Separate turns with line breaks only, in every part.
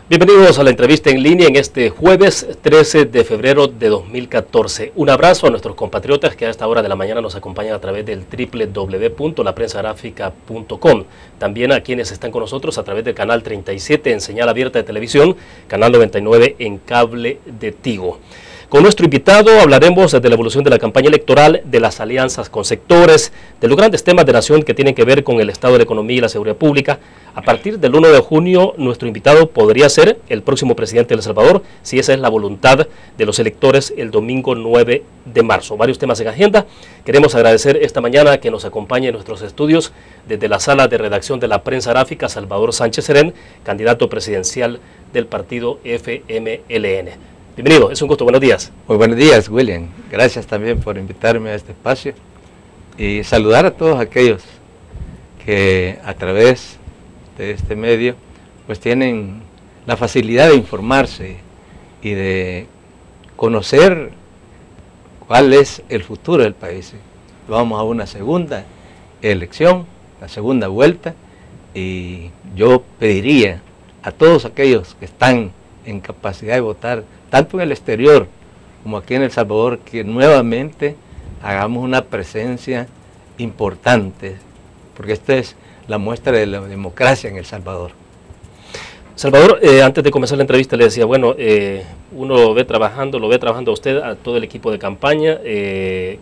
Bienvenidos a la entrevista en línea en este jueves 13 de febrero de 2014. Un abrazo a nuestros compatriotas que a esta hora de la mañana nos acompañan a través del www.laprensagráfica.com. También a quienes están con nosotros a través del canal 37 en señal abierta de televisión, canal 99 en cable de Tigo. Con nuestro invitado hablaremos de la evolución de la campaña electoral, de las alianzas con sectores, de los grandes temas de nación que tienen que ver con el estado de la economía y la seguridad pública. A partir del 1 de junio, nuestro invitado podría ser el próximo presidente de El Salvador, si esa es la voluntad de los electores el domingo 9 de marzo. Varios temas en agenda. Queremos agradecer esta mañana que nos acompañe en nuestros estudios desde la sala de redacción de la prensa gráfica Salvador Sánchez Serén, candidato presidencial del partido FMLN. Bienvenido, es un gusto, buenos días.
Muy buenos días, William. Gracias también por invitarme a este espacio y saludar a todos aquellos que a través de este medio pues tienen la facilidad de informarse y de conocer cuál es el futuro del país. Vamos a una segunda elección, la segunda vuelta, y yo pediría a todos aquellos que están en capacidad de votar, tanto en el exterior como aquí en El Salvador, que nuevamente hagamos una presencia importante, porque esta es la muestra de la democracia en El Salvador.
Salvador, antes de comenzar la entrevista le decía, bueno, uno lo ve trabajando a usted, a todo el equipo de campaña,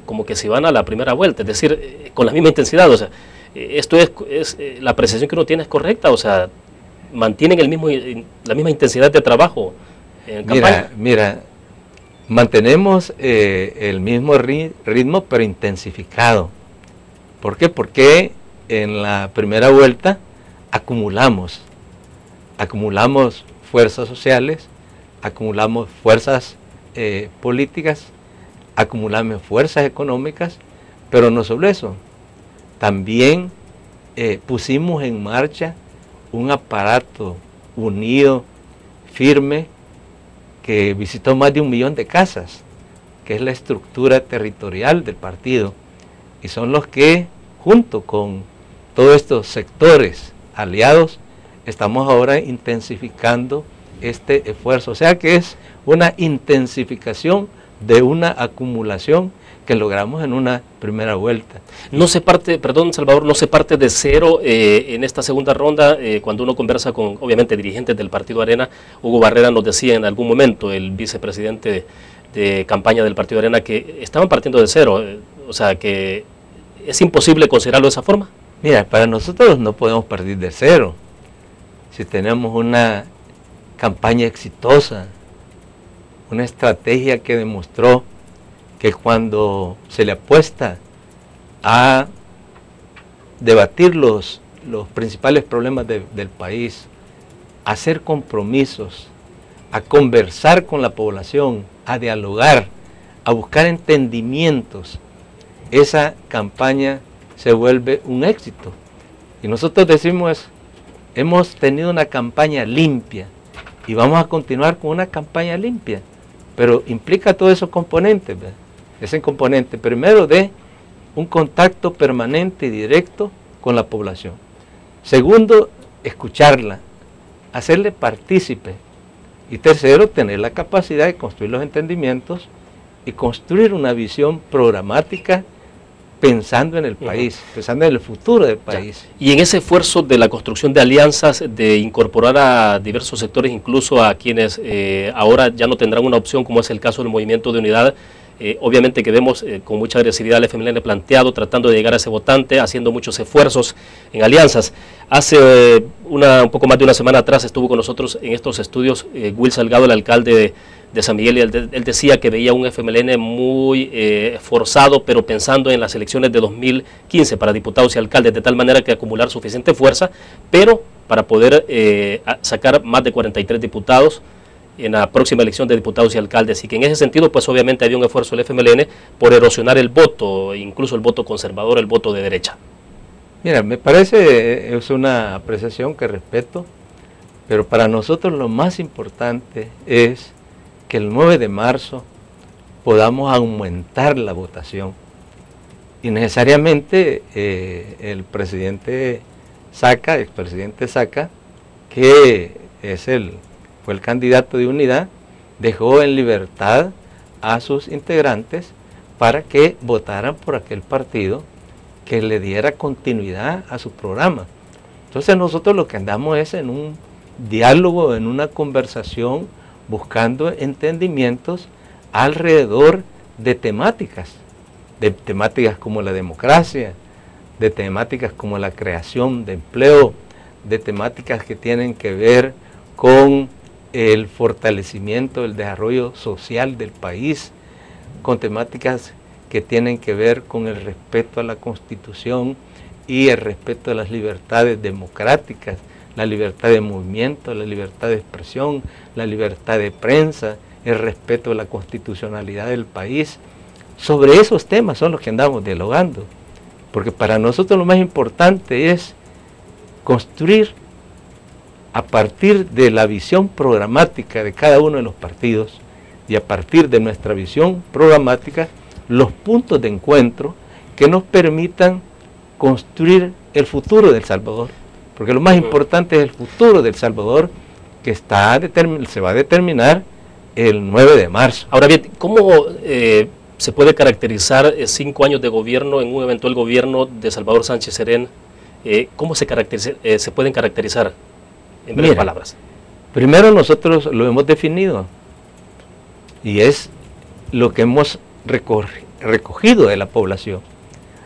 como que si van a la primera vuelta, es decir, con la misma intensidad, o sea, esto es la apreciación que uno tiene es correcta, o sea, mantienen la misma intensidad de trabajo en campaña.
Mira, mantenemos el mismo ritmo, pero intensificado. ¿Por qué? Porque en la primera vuelta acumulamos fuerzas sociales, acumulamos fuerzas políticas, acumulamos fuerzas económicas, pero no solo eso, también pusimos en marcha un aparato unido, firme, que visitó más de 1 millón de casas, que es la estructura territorial del partido, y son los que, junto con todos estos sectores aliados, estamos ahora intensificando este esfuerzo. O sea que es una intensificación de una acumulación que logramos en una primera vuelta.
No se parte, perdón Salvador, no se parte de cero en esta segunda ronda. Cuando uno conversa con, obviamente, dirigentes del Partido Arena, Hugo Barrera nos decía en algún momento, el vicepresidente de campaña del Partido Arena, que estaban partiendo de cero, o sea que es imposible considerarlo de esa forma.
Mira, para nosotros no podemos partir de cero. Si tenemos una campaña exitosa, una estrategia que demostró que cuando se le apuesta a debatir los principales problemas del país, a hacer compromisos, a conversar con la población, a dialogar, a buscar entendimientos, esa campaña se vuelve un éxito. Y nosotros decimos, hemos tenido una campaña limpia y vamos a continuar con una campaña limpia, pero implica todos esos componentes, ¿verdad? Ese componente primero de un contacto permanente y directo con la población. Segundo, escucharla, hacerle partícipe. Y tercero, tener la capacidad de construir los entendimientos y construir una visión programática pensando en el país, pensando en el futuro del país.
Y en ese esfuerzo de la construcción de alianzas, de incorporar a diversos sectores, incluso a quienes ahora ya no tendrán una opción, como es el caso del Movimiento de Unidad, obviamente que vemos con mucha agresividad al FMLN planteado, tratando de llegar a ese votante, haciendo muchos esfuerzos en alianzas. Hace un poco más de una semana atrás estuvo con nosotros en estos estudios Will Salgado, el alcalde de San Miguel, y él decía que veía un FMLN muy forzado, pero pensando en las elecciones de 2015 para diputados y alcaldes, de tal manera que acumular suficiente fuerza, pero para poder sacar más de 43 diputados en la próxima elección de diputados y alcaldes, y que en ese sentido pues obviamente había un esfuerzo del FMLN por erosionar el voto, incluso el voto conservador, el voto de derecha.
Mira, me parece, es una apreciación que respeto, pero para nosotros lo más importante es que el 9 de marzo podamos aumentar la votación, y necesariamente el presidente Saca, expresidente Saca, que es el fue el candidato de unidad, dejó en libertad a sus integrantes para que votaran por aquel partido que le diera continuidad a su programa. Entonces nosotros lo que andamos es en un diálogo, en una conversación, buscando entendimientos alrededor de temáticas como la democracia, de temáticas como la creación de empleo, de temáticas que tienen que ver con el fortalecimiento, el desarrollo social del país, con temáticas que tienen que ver con el respeto a la Constitución y el respeto a las libertades democráticas, la libertad de movimiento, la libertad de expresión, la libertad de prensa, el respeto a la constitucionalidad del país. Sobre esos temas son los que andamos dialogando, porque para nosotros lo más importante es construir a partir de la visión programática de cada uno de los partidos y a partir de nuestra visión programática los puntos de encuentro que nos permitan construir el futuro de El Salvador, porque lo más importante es el futuro de El Salvador, que se va a determinar el 9 de marzo.
Ahora bien, ¿cómo se puede caracterizar 5 años de gobierno en un eventual gobierno de Salvador Sánchez Serén? ¿Cómo se pueden caracterizar en breves palabras?
Primero nosotros lo hemos definido y es lo que hemos recogido de la población.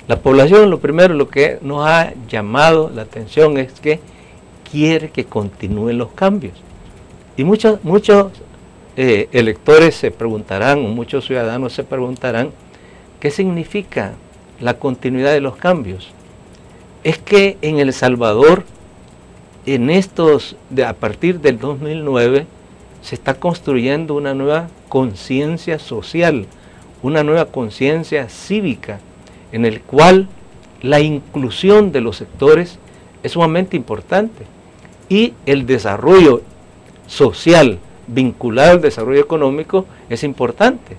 La población, lo primero, lo que nos ha llamado la atención es que quiere que continúen los cambios. Y muchos electores se preguntarán, o muchos ciudadanos se preguntarán, ¿qué significa la continuidad de los cambios? Es que en El Salvador, a partir del 2009, se está construyendo una nueva conciencia social, una nueva conciencia cívica, en el cual la inclusión de los sectores es sumamente importante y el desarrollo social vinculado al desarrollo económico es importante.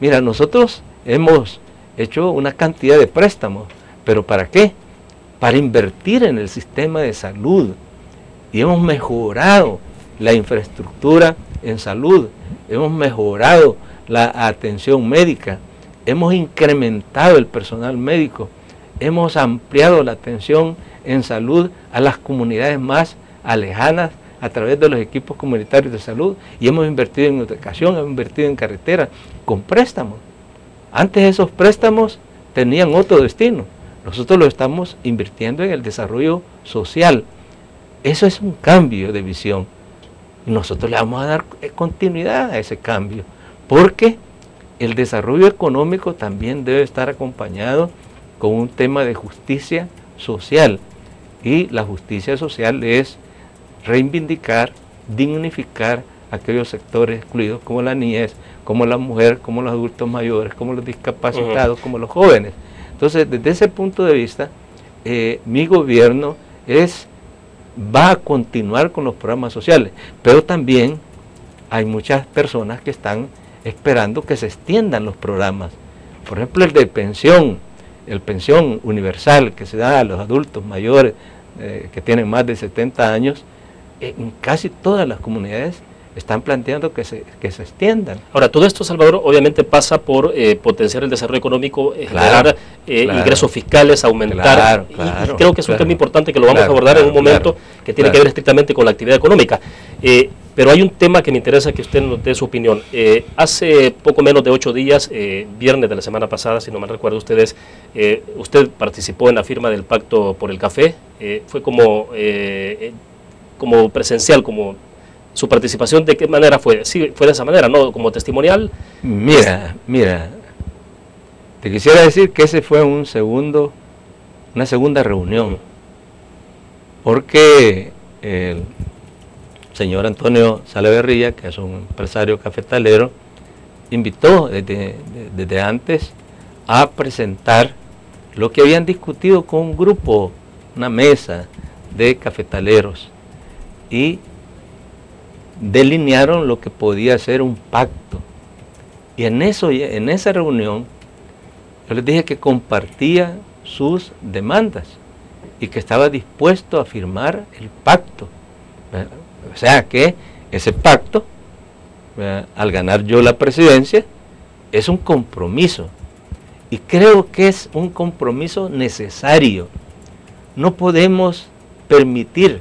Mira, nosotros hemos hecho una cantidad de préstamos, ¿pero para qué? Para invertir en el sistema de salud, y hemos mejorado la infraestructura en salud, hemos mejorado la atención médica, hemos incrementado el personal médico, hemos ampliado la atención en salud a las comunidades más alejanas a través de los equipos comunitarios de salud, y hemos invertido en educación, hemos invertido en carreteras con préstamos. Antes esos préstamos tenían otro destino, nosotros lo estamos invirtiendo en el desarrollo social. Eso es un cambio de visión y nosotros le vamos a dar continuidad a ese cambio, porque el desarrollo económico también debe estar acompañado con un tema de justicia social, y la justicia social es reivindicar, dignificar aquellos sectores excluidos como la niñez, como la mujer, como los adultos mayores, como los discapacitados, como los jóvenes. Entonces, desde ese punto de vista, mi gobierno va a continuar con los programas sociales, pero también hay muchas personas que están esperando que se extiendan los programas. Por ejemplo, el pensión universal que se da a los adultos mayores que tienen más de 70 años, en casi todas las comunidades están planteando que se extiendan.
Ahora, todo esto, Salvador, obviamente pasa por potenciar el desarrollo económico, generar ingresos fiscales, aumentar, y creo que es un tema importante que lo vamos a abordar en un momento que tiene que ver estrictamente con la actividad económica. Pero hay un tema que me interesa que usted nos dé su opinión. Hace poco menos de 8 días, viernes de la semana pasada, si no mal recuerdo usted participó en la firma del Pacto por el Café. Fue como presencial, como su participación, ¿de qué manera fue? Sí, fue de esa manera, ¿no? Como testimonial.
Mira, te quisiera decir que ese fue una segunda reunión, porque el señor Antonio Salaverría, que es un empresario cafetalero, invitó desde antes a presentar lo que habían discutido con un grupo, una mesa de cafetaleros, y delinearon lo que podía ser un pacto. Y en esa reunión yo les dije que compartía sus demandas y que estaba dispuesto a firmar el pacto. O sea que ese pacto, al ganar yo la presidencia, es un compromiso. Y creo que es un compromiso necesario. No podemos permitir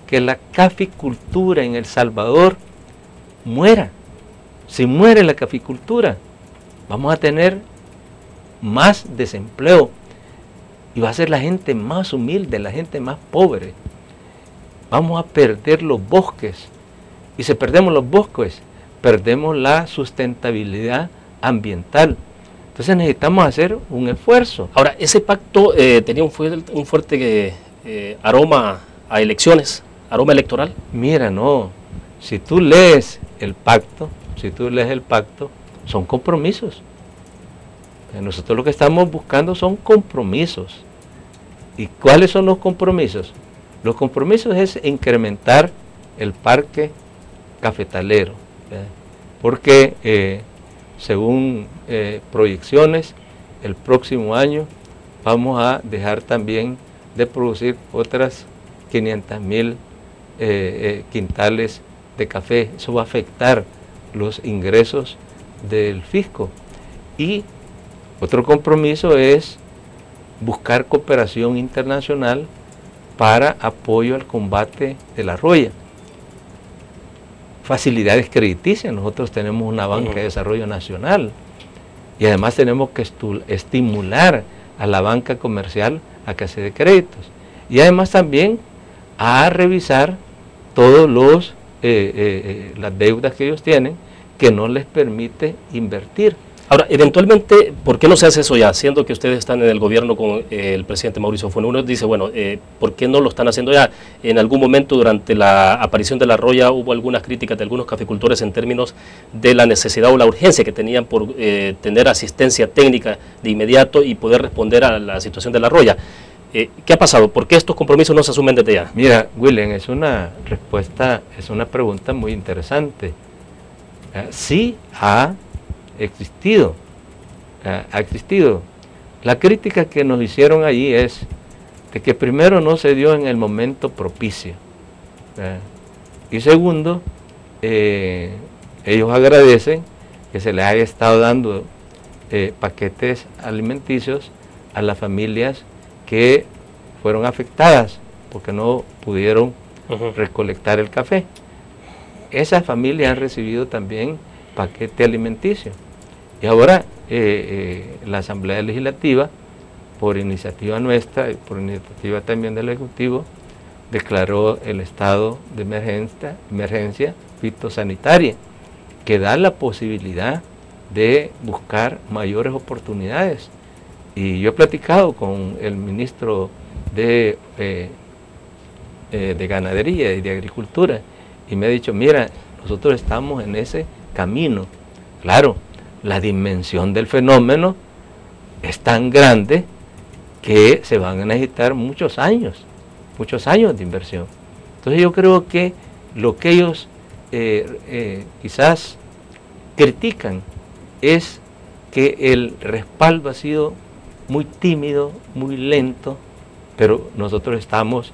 que la caficultura en El Salvador muera. Si muere la caficultura, vamos a tener más desempleo y va a ser la gente más humilde, la gente más pobre. Vamos a perder los bosques, y si perdemos los bosques, perdemos la sustentabilidad ambiental. Entonces necesitamos hacer un esfuerzo.
Ahora, ese pacto tenía un fuerte aroma a elecciones, aroma electoral.
Mira, no, si tú lees el pacto, son compromisos. Nosotros lo que estamos buscando son compromisos. ¿Y cuáles son los compromisos? Los compromisos es incrementar el parque cafetalero, ¿verdad? Porque según proyecciones, el próximo año vamos a dejar también de producir otras 500,000 quintales de café. Eso va a afectar los ingresos del fisco. Y otro compromiso es buscar cooperación internacional para apoyo al combate de la roya. Facilidades crediticias, nosotros tenemos una banca de desarrollo nacional y además tenemos que estimular a la banca comercial a que se dé créditos y además también a revisar todos las deudas que ellos tienen que no les permite invertir.
Ahora, eventualmente, ¿por qué no se hace eso ya? Siendo que ustedes están en el gobierno con el presidente Mauricio Funes, uno dice, bueno, ¿por qué no lo están haciendo ya? En algún momento durante la aparición de la roya hubo algunas críticas de algunos caficultores en términos de la necesidad o la urgencia que tenían por tener asistencia técnica de inmediato y poder responder a la situación de la roya. ¿Qué ha pasado? ¿Por qué estos compromisos no se asumen desde ya?
Mira, William, es una pregunta muy interesante. Sí ha existido. La crítica que nos hicieron allí es de que primero no se dio en el momento propicio. Y segundo, ellos agradecen que se les haya estado dando paquetes alimenticios a las familias que fueron afectadas porque no pudieron recolectar el café. Esas familias han recibido también paquete alimenticio. Y ahora la Asamblea Legislativa, por iniciativa nuestra y por iniciativa también del Ejecutivo, declaró el estado de emergencia fitosanitaria, que da la posibilidad de buscar mayores oportunidades. Y yo he platicado con el ministro de Ganadería y de Agricultura y me ha dicho, mira, nosotros estamos en ese camino. Claro, la dimensión del fenómeno es tan grande que se van a necesitar muchos años de inversión. Entonces yo creo que lo que ellos quizás critican es que el respaldo ha sido muy tímido, muy lento, pero nosotros estamos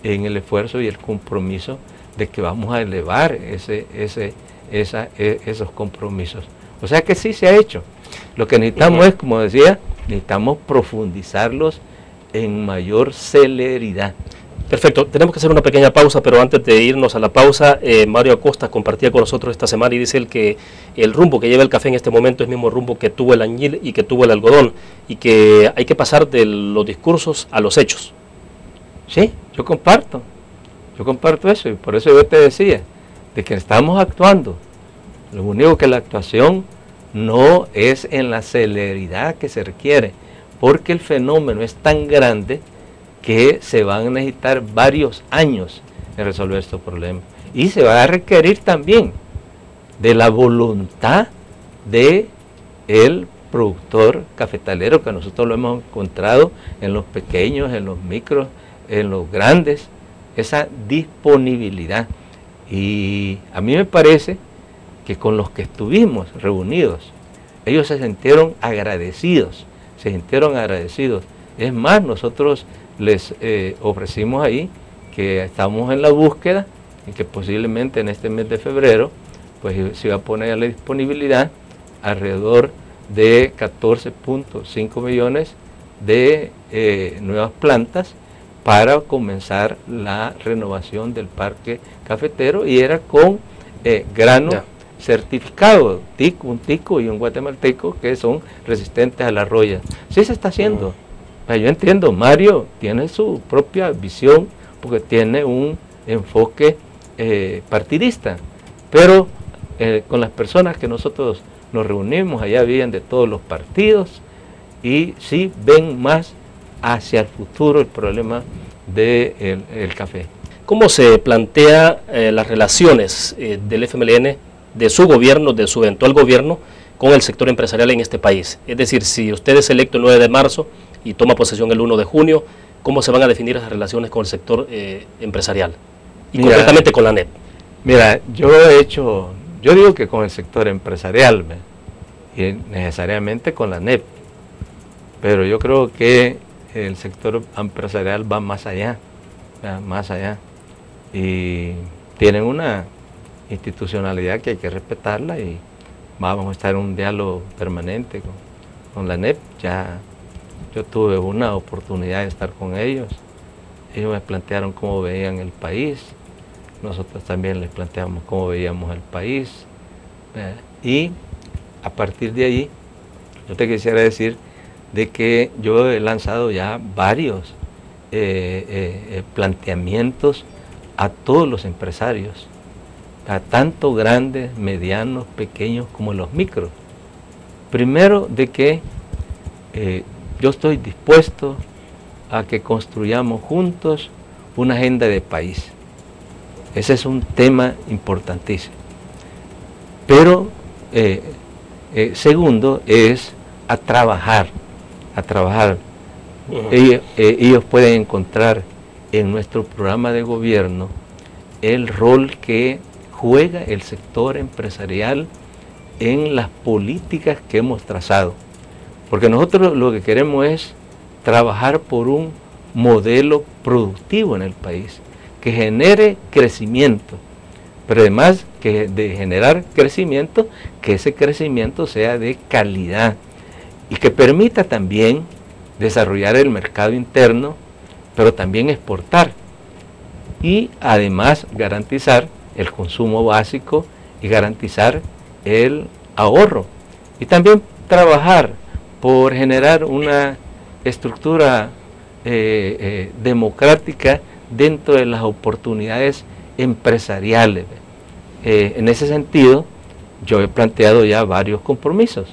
en el esfuerzo y el compromiso de que vamos a elevar esos compromisos. O sea que sí se ha hecho. Lo que necesitamos es, como decía, necesitamos profundizarlos en mayor celeridad.
Perfecto, tenemos que hacer una pequeña pausa, pero antes de irnos a la pausa, Mario Acosta compartía con nosotros esta semana y dice él que el rumbo que lleva el café en este momento es el mismo rumbo que tuvo el añil y que tuvo el algodón, y que hay que pasar de los discursos a los hechos.
Sí, yo comparto eso, y por eso yo te decía, de que estamos actuando. Lo único que la actuación no es en la celeridad que se requiere, porque el fenómeno es tan grande que se van a necesitar varios años en resolver estos problemas. Y se va a requerir también de la voluntad del productor cafetalero, que nosotros lo hemos encontrado en los pequeños, en los micros, en los grandes, esa disponibilidad. Y a mí me parece que con los que estuvimos reunidos, ellos se sintieron agradecidos. Es más, nosotros les ofrecimos ahí que estamos en la búsqueda y que posiblemente en este mes de febrero pues se va a poner a la disponibilidad alrededor de 14.5 millones de nuevas plantas para comenzar la renovación del parque cafetero, y era con grano certificado, un tico y un guatemalteco, que son resistentes a la roya. Sí se está haciendo. Yo entiendo, Mario tiene su propia visión porque tiene un enfoque partidista, pero con las personas que nosotros nos reunimos, allá habían de todos los partidos, y sí ven más hacia el futuro el problema del café.
¿Cómo se plantea las relaciones del FMLN, de su gobierno, de su eventual gobierno, con el sector empresarial en este país? Es decir, si usted es electo el 9 de marzo y toma posesión el 1 de junio, ¿cómo se van a definir las relaciones con el sector empresarial? Y concretamente con la ANEP.
Mira, yo digo que con el sector empresarial, y necesariamente con la ANEP, pero yo creo que el sector empresarial va más allá, y tienen una institucionalidad que hay que respetarla, y vamos a estar en un diálogo permanente con la ANEP. Ya yo tuve una oportunidad de estar con ellos me plantearon cómo veían el país, nosotros también les planteamos cómo veíamos el país, y a partir de ahí yo te quisiera decir de que yo he lanzado ya varios planteamientos a todos los empresarios, a tanto grandes, medianos, pequeños como los micros. Primero, de que yo estoy dispuesto a que construyamos juntos una agenda de país. Ese es un tema importantísimo. Pero segundo es a trabajar. Ellos pueden encontrar en nuestro programa de gobierno el rol que juega el sector empresarial en las políticas que hemos trazado. Porque nosotros lo que queremos es trabajar por un modelo productivo en el país, que genere crecimiento, pero además que de generar crecimiento, que ese crecimiento sea de calidad y que permita también desarrollar el mercado interno, pero también exportar, y además garantizar el consumo básico y garantizar el ahorro, y también trabajar por generar una estructura democrática dentro de las oportunidades empresariales. En ese sentido, yo he planteado ya varios compromisos.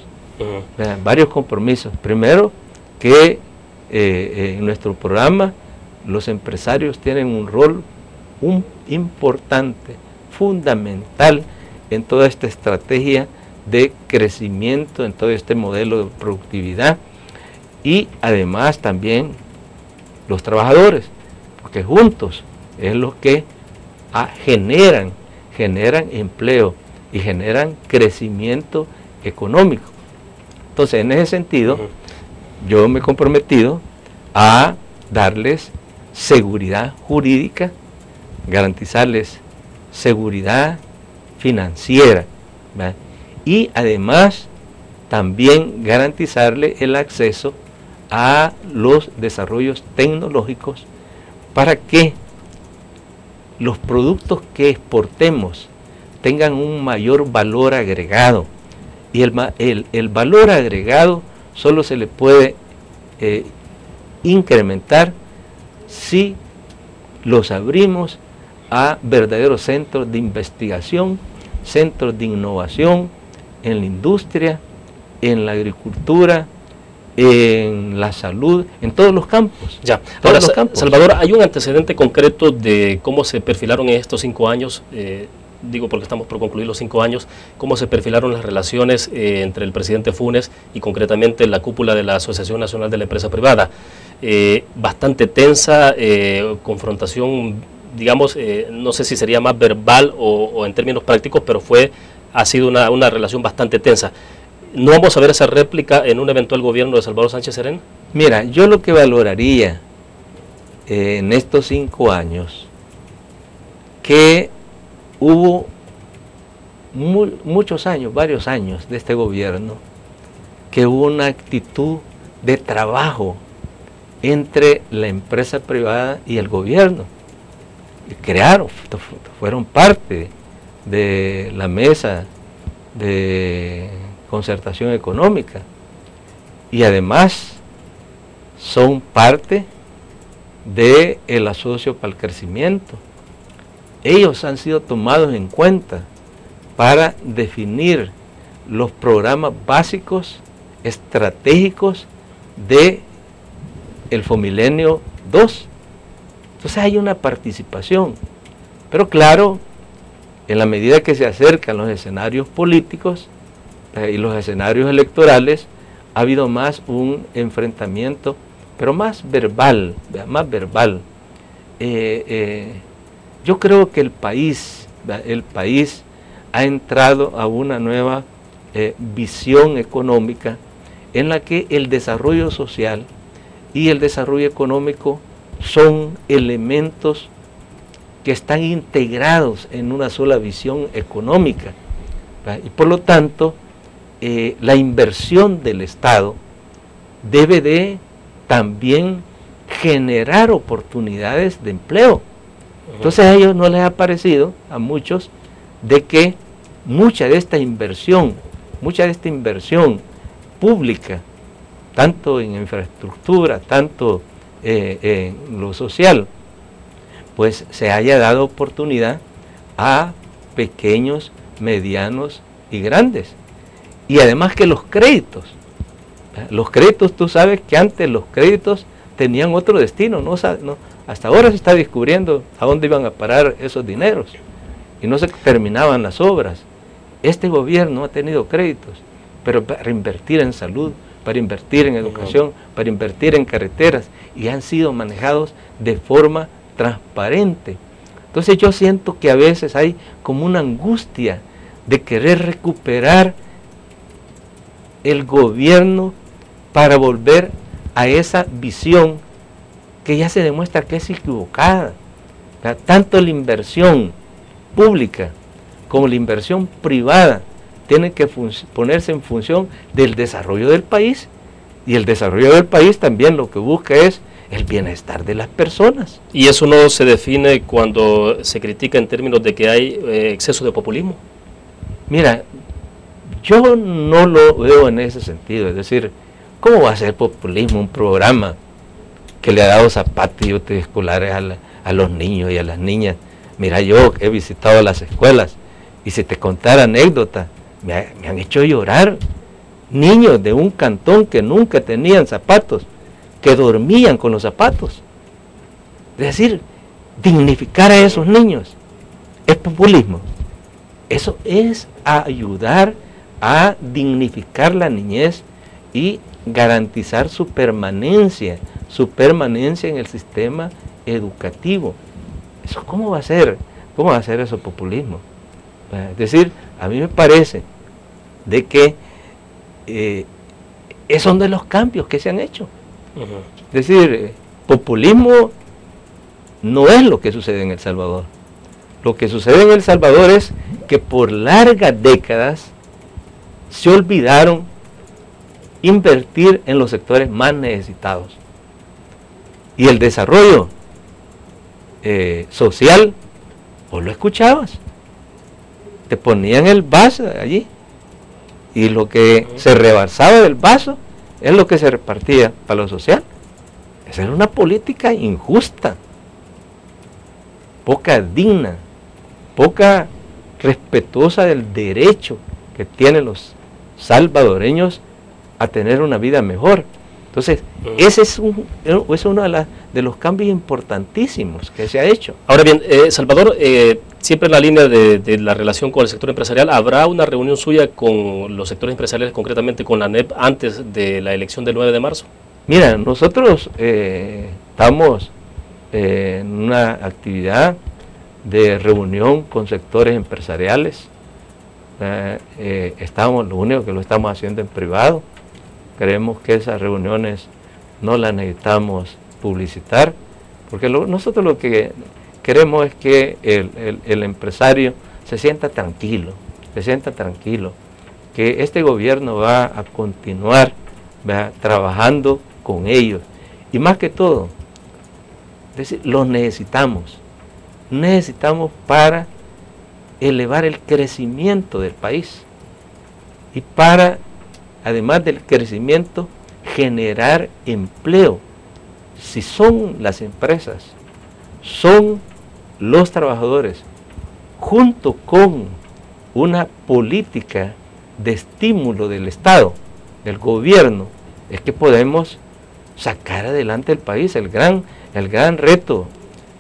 Primero, que en nuestro programa los empresarios tienen un rol importante, fundamental en toda esta estrategia de crecimiento, en todo este modelo de productividad, y además también los trabajadores, porque juntos es lo que generan empleo y generan crecimiento económico. Entonces, en ese sentido, yo me he comprometido a darles seguridad jurídica, garantizarles seguridad financiera, ¿verdad? Y además también garantizarle el acceso a los desarrollos tecnológicos para que los productos que exportemos tengan un mayor valor agregado. Y el valor agregado solo se le puede incrementar si los abrimos a verdaderos centros de investigación, centros de innovación en la industria, en la agricultura, en la salud, en todos los campos.
Ya. Ahora, Salvador, ¿hay un antecedente concreto de cómo se perfilaron en estos 5 años? Digo porque estamos por concluir los 5 años, cómo se perfilaron las relaciones entre el presidente Funes y concretamente la cúpula de la Asociación Nacional de la Empresa Privada. Bastante tensa, confrontación, digamos, no sé si sería más verbal o en términos prácticos, pero ha sido una relación bastante tensa. ¿No vamos a ver esa réplica en un eventual gobierno de Salvador Sánchez Serén?
Mira, yo lo que valoraría en estos 5 años, que hubo muchos años, varios años de este gobierno, que hubo una actitud de trabajo entre la empresa privada y el gobierno. Y fueron parte de la mesa de concertación económica y además son parte del asocio para el crecimiento. Ellos han sido tomados en cuenta para definir los programas básicos estratégicos de el Fomilenio 2. Entonces hay una participación, pero claro, en la medida que se acercan los escenarios políticos y los escenarios electorales, ha habido más un enfrentamiento, pero más verbal, yo creo que el país ha entrado a una nueva visión económica en la que el desarrollo social y el desarrollo económico son elementos que están integrados en una sola visión económica, ¿verdad? Y por lo tanto, la inversión del Estado debe de también generar oportunidades de empleo. Entonces a ellos no les ha parecido, a muchos, de que mucha de esta inversión pública, tanto en infraestructura, tanto en lo social, pues se haya dado oportunidad a pequeños, medianos y grandes. Y además que los créditos, tú sabes que antes los créditos tenían otro destino, hasta ahora se está descubriendo a dónde iban a parar esos dineros y no se terminaban las obras. Este gobierno ha tenido créditos, pero para invertir en salud, para invertir en educación, para invertir en carreteras, y han sido manejados de forma transparente. Entonces yo siento que a veces hay como una angustia de querer recuperar el gobierno para volver a esa visión que ya se demuestra que es equivocada. Tanto la inversión pública como la inversión privada tienen que ponerse en función del desarrollo del país, y el desarrollo del país también lo que busca es el bienestar de las personas.
¿Y eso no se define cuando se critica en términos de que hay exceso de populismo?
Mira, yo no lo veo en ese sentido. Es decir, ¿cómo va a ser populismo un programa que le ha dado zapatos y útiles escolares a los niños y a las niñas? Mira, yo he visitado las escuelas y si te contara anécdotas, me han hecho llorar. Niños de un cantón que nunca tenían zapatos, que dormían con los zapatos. Es decir, dignificar a esos niños es populismo. Eso es ayudar a dignificar la niñez y garantizar su permanencia en el sistema educativo. ¿Eso cómo va a ser? ¿Cómo va a ser eso populismo? Es decir, a mí me parece de que son de los cambios que se han hecho. Es decir, populismo no es lo que sucede en El Salvador. Lo que sucede en El Salvador es que por largas décadas se olvidaron invertir en los sectores más necesitados. Y el desarrollo social, vos lo escuchabas, te ponían el vaso allí, y lo que se rebasaba del vaso es lo que se repartía para lo social. Esa era una política injusta, poca digna, poca respetuosa del derecho que tienen los salvadoreños a tener una vida mejor. Entonces, ese es uno de los cambios importantísimos que se ha hecho.
Ahora bien, Salvador, siempre en la línea de la relación con el sector empresarial, ¿habrá una reunión suya con los sectores empresariales, concretamente con la ANEP, antes de la elección del 9 de marzo?
Mira, nosotros estamos en una actividad de reunión con sectores empresariales. Lo único que lo estamos haciendo en privado. Creemos que esas reuniones no las necesitamos publicitar, porque nosotros lo que queremos es que el empresario se sienta tranquilo, que este gobierno va a continuar, ¿verdad?, trabajando con ellos. Y más que todo, es decir, los necesitamos para elevar el crecimiento del país y para, además del crecimiento, generar empleo. Si son las empresas, son los trabajadores, junto con una política de estímulo del Estado, del gobierno, es que podemos sacar adelante el país. El gran reto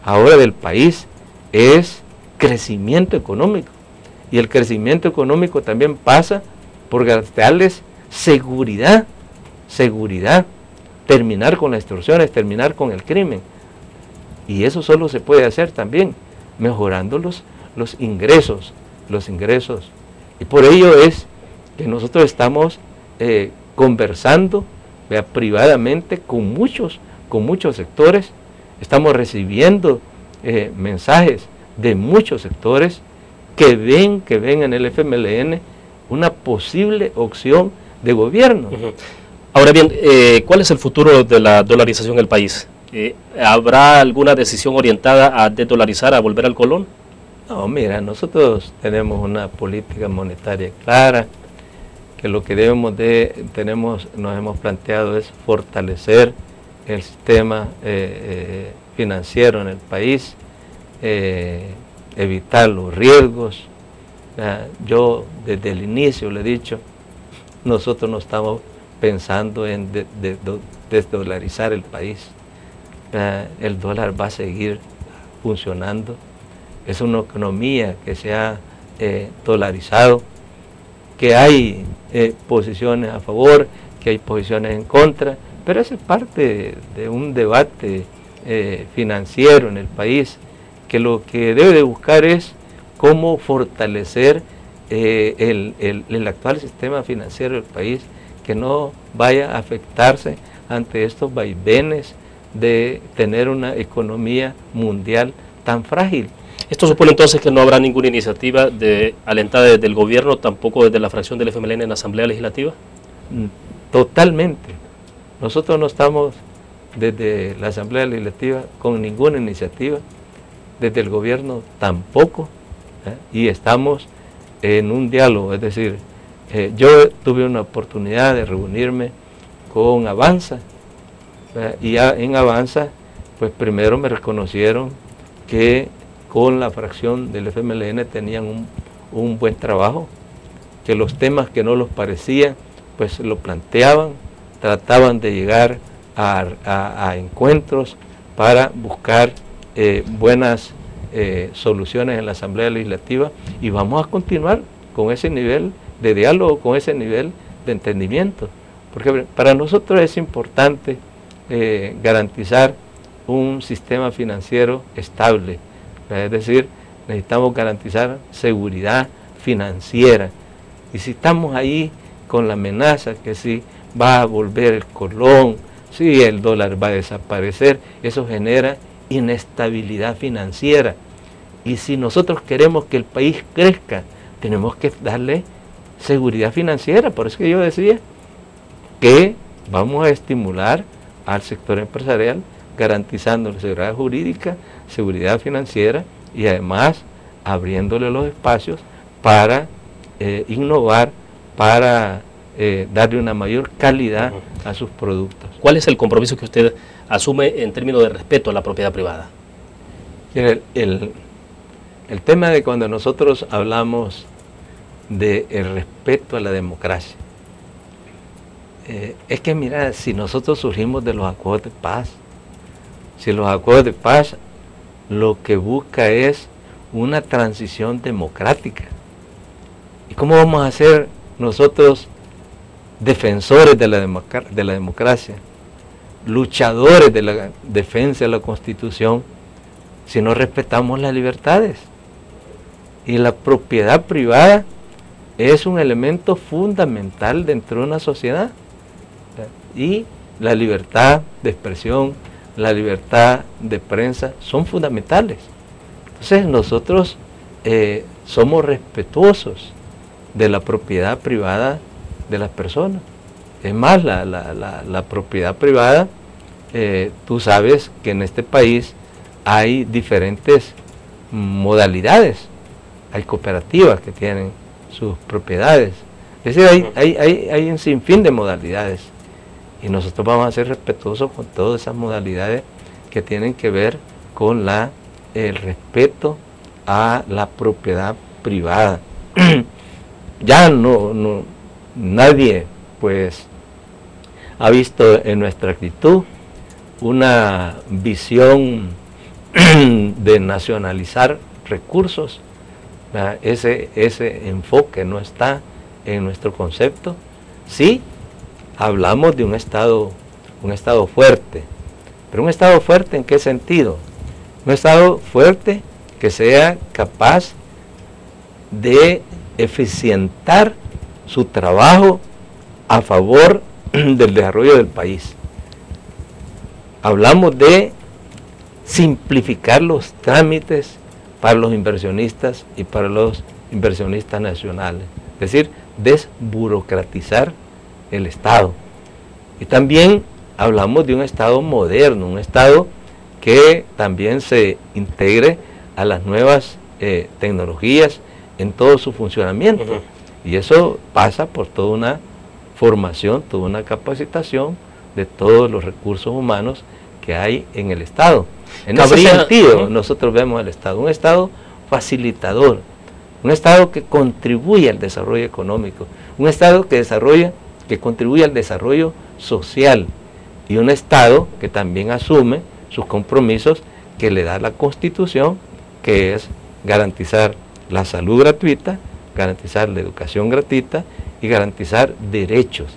ahora del país es crecimiento económico, y el crecimiento económico también pasa por darles seguridad, terminar con las extorsiones, terminar con el crimen, y eso solo se puede hacer también mejorando los ingresos, y por ello es que nosotros estamos conversando privadamente con muchos sectores, estamos recibiendo mensajes de muchos sectores que ven en el FMLN una posible opción de gobierno.
Ahora bien, ¿cuál es el futuro de la dolarización del país? ¿Habrá alguna decisión orientada a desdolarizar, a volver al colón?
No, mira, nosotros tenemos una política monetaria clara, que lo que nos hemos planteado es fortalecer el sistema financiero en el país, evitar los riesgos. Yo desde el inicio le he dicho, nosotros no estamos pensando en desdolarizar el país. El dólar va a seguir funcionando. Es una economía que se ha dolarizado, que hay posiciones a favor, que hay posiciones en contra, pero eso es parte de un debate financiero en el país, que lo que debe de buscar es cómo fortalecer el actual sistema financiero del país, que no vaya a afectarse ante estos vaivenes de tener una economía mundial tan frágil.
¿Esto supone entonces que no habrá ninguna iniciativa alentada desde el gobierno, tampoco desde la fracción del FMLN en la Asamblea Legislativa?
Totalmente. Nosotros no estamos desde la Asamblea Legislativa con ninguna iniciativa, desde el gobierno tampoco, y estamos en un diálogo. Es decir, yo tuve una oportunidad de reunirme con Avanza, y en Avanza, pues primero me reconocieron que con la fracción del FMLN tenían un buen trabajo, que los temas que no los parecían, pues lo planteaban, trataban de llegar a encuentros para buscar buenas soluciones en la Asamblea Legislativa, y vamos a continuar con ese nivel de diálogo, con ese nivel de entendimiento, porque para nosotros es importante garantizar un sistema financiero estable. Es decir, necesitamos garantizar seguridad financiera. Y si estamos ahí con la amenaza que si va a volver el colón, si el dólar va a desaparecer, eso genera inestabilidad financiera. Y si nosotros queremos que el país crezca, tenemos que darle seguridad financiera. Por eso que yo decía que vamos a estimular al sector empresarial garantizando la seguridad jurídica, seguridad financiera, y además abriéndole los espacios para innovar, para darle una mayor calidad a sus productos.
¿Cuál es el compromiso que usted asume en términos de respeto a la propiedad privada?
El tema de cuando nosotros hablamos del respeto a la democracia, es que mira, si nosotros surgimos de los acuerdos de paz, si los acuerdos de paz lo que busca es una transición democrática, ¿y cómo vamos a ser nosotros defensores de la democracia, luchadores de la defensa de la Constitución, si no respetamos las libertades? Y la propiedad privada es un elemento fundamental dentro de una sociedad, y la libertad de expresión, la libertad de prensa son fundamentales. Entonces nosotros somos respetuosos de la propiedad privada de las personas. Es más, la propiedad privada, tú sabes que en este país hay diferentes modalidades. Hay cooperativas que tienen sus propiedades. Es decir, hay un sinfín de modalidades. Y nosotros vamos a ser respetuosos con todas esas modalidades que tienen que ver con el respeto a la propiedad privada. Ya nadie pues ha visto en nuestra actitud una visión de nacionalizar recursos. Ese enfoque no está en nuestro concepto. Sí, hablamos de un Estado fuerte, pero un Estado fuerte ¿en qué sentido? Un Estado fuerte que sea capaz de eficientar su trabajo a favor del desarrollo del país. Hablamos de simplificar los trámites para los inversionistas y para los inversionistas nacionales, es decir, desburocratizar el Estado. Y también hablamos de un Estado moderno, un Estado que también se integre a las nuevas tecnologías en todo su funcionamiento. Y eso pasa por toda una formación, toda una capacitación de todos los recursos humanos que hay en el Estado. En ese sentido, nosotros vemos al Estado, un Estado facilitador, un Estado que contribuye al desarrollo económico, un Estado que contribuye al desarrollo social, y un Estado que también asume sus compromisos que le da la Constitución, que es garantizar la salud gratuita, garantizar la educación gratuita y garantizar derechos.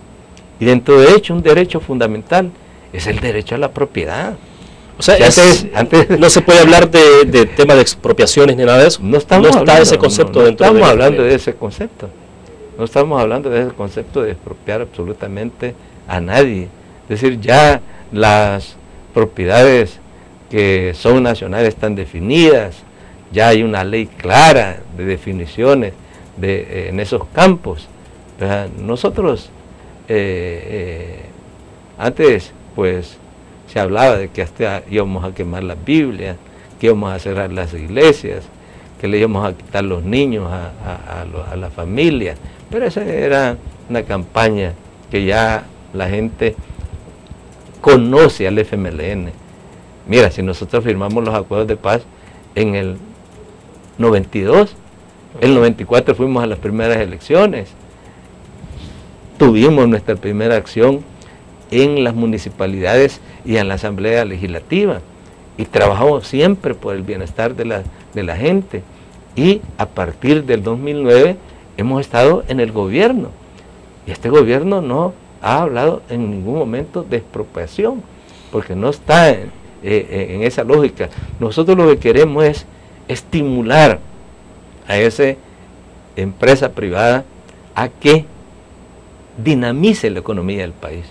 Y dentro de ello, un derecho fundamental es el derecho a la propiedad.
O sea, antes no se puede hablar de tema de expropiaciones ni nada de eso.
No está ese concepto dentro de... No estamos hablando de ese concepto. No estamos hablando de ese concepto de expropiar absolutamente a nadie. Es decir, ya las propiedades que son nacionales están definidas, ya hay una ley clara de definiciones en esos campos. Nosotros antes pues se hablaba de que hasta íbamos a quemar las Biblias, que íbamos a cerrar las iglesias, que le íbamos a quitar los niños a la familia, pero esa era una campaña que ya la gente conoce al FMLN. Mira, si nosotros firmamos los acuerdos de paz en el 92, el 94 fuimos a las primeras elecciones, tuvimos nuestra primera acción en las municipalidades y en la asamblea legislativa, y trabajamos siempre por el bienestar de la gente, y a partir del 2009 hemos estado en el gobierno, y este gobierno no ha hablado en ningún momento de expropiación, porque no está en esa lógica. Nosotros lo que queremos es estimular a esa empresa privada a que dinamice la economía del país.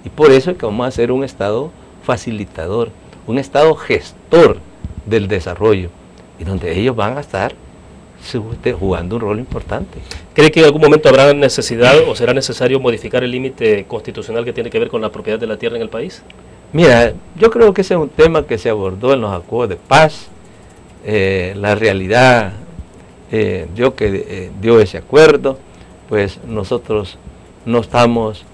Y por eso es que vamos a hacer un Estado facilitador, un Estado gestor del desarrollo, y donde ellos van a estar jugando un rol importante.
¿Cree que en algún momento habrá necesidad o será necesario modificar el límite constitucional que tiene que ver con la propiedad de la tierra en el país?
Mira, yo creo que ese es un tema que se abordó en los acuerdos de paz. La realidad dio ese acuerdo, pues nosotros no estamos,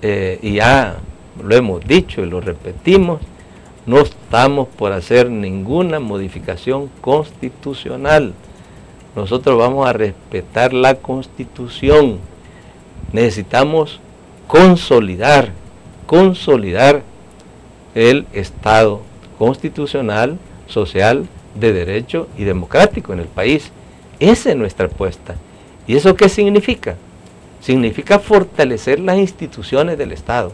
y ya lo hemos dicho y lo repetimos, no estamos por hacer ninguna modificación constitucional. Nosotros vamos a respetar la Constitución. Necesitamos consolidar el Estado constitucional, social, de derecho y democrático en el país. Esa es nuestra apuesta. ¿Y eso qué significa? Significa fortalecer las instituciones del Estado,